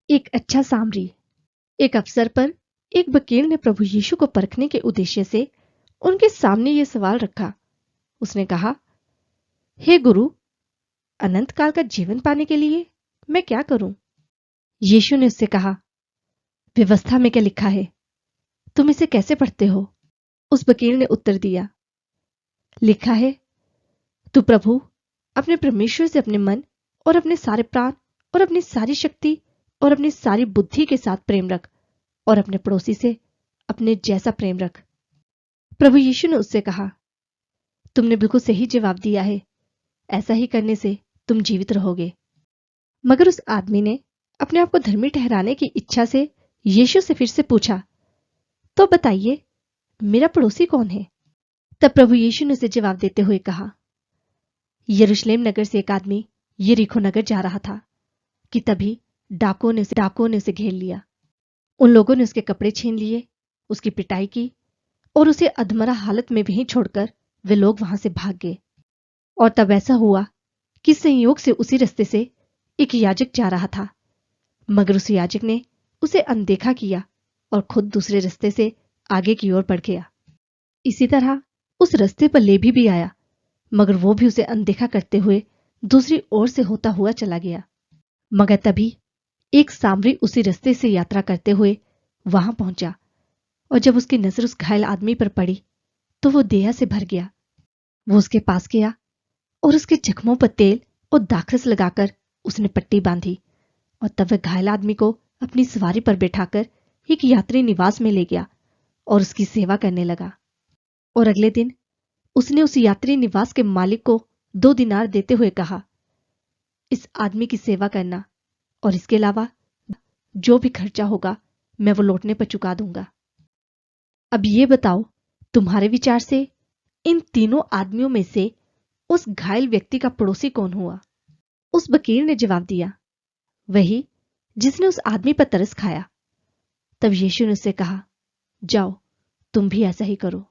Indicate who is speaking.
Speaker 1: एक अच्छा सामरी। एक अवसर पर एक वकील ने प्रभु यीशु को परखने के उद्देश्य से उनके सामने ये सवाल रखा। उसने कहा, हे गुरु, अनंत काल का जीवन पाने के लिए मैं क्या करूं? यीशु ने उससे कहा, व्यवस्था में क्या लिखा है, तुम इसे कैसे पढ़ते हो? उस वकील ने उत्तर दिया, लिखा है, तू प्रभु अपने परमेश्वर से अपने मन और अपने सारे प्राण और अपनी सारी शक्ति और अपनी सारी बुद्धि के साथ प्रेम रख और अपने पड़ोसी से अपने जैसा प्रेम रख। प्रभु यीशु ने उससे कहा, तुमने बिल्कुल सही जवाब दिया है, ऐसा ही करने से तुम जीवित रहोगे। मगर उस आदमी ने अपने आप को धर्मी ठहराने की इच्छा से यीशु से फिर से पूछा, तो बताइए, मेरा पड़ोसी कौन है? तब प्रभु यीशु ने उसे जवाब देते हुए कहा, यरूशलेम नगर से एक आदमी यरीहो नगर जा रहा था कि तभी डाकुओं ने उसे घेर लिया। उन लोगों ने उसके कपड़े छीन लिए, उसकी पिटाई की और उसे अधमरा हालत में वहीं छोड़कर वे लोग वहां से भाग गए। और तब ऐसा हुआ कि संयोग से उसी रास्ते से एक याजक जा रहा था, मगर उस याजक ने उसे अनदेखा किया और खुद दूसरे रास्ते से आगे की ओर बढ़ गया। इसी तरह उस रास्ते पर लेवी भी आया, मगर वो भी उसे अनदेखा करते हुए दूसरी ओर से होता हुआ चला गया। मगर तभी एक सामरी उसी रास्ते से यात्रा करते हुए वहां पहुंचा, और जब उसकी नजर उस घायल आदमी पर पड़ी तो वो दया से भर गया। वो उसके पास गया और उसके जख्मों पर तेल और दाखरस लगाकर उसने पट्टी बांधी, और तब वह घायल आदमी को अपनी सवारी पर बैठाकर एक यात्री निवास में ले गया और उसकी सेवा करने लगा। और अगले दिन उसने उस यात्री निवास के मालिक को 2 दिनार देते हुए कहा, इस आदमी की सेवा करना और इसके अलावा जो भी खर्चा होगा मैं वो लौटने पर चुका दूंगा। अब ये बताओ, तुम्हारे विचार से इन तीनों आदमियों में से उस घायल व्यक्ति का पड़ोसी कौन हुआ? उस वकील ने जवाब दिया, वही जिसने उस आदमी पर तरस खाया। तब यीशु ने उससे कहा, जाओ तुम भी ऐसा ही करो।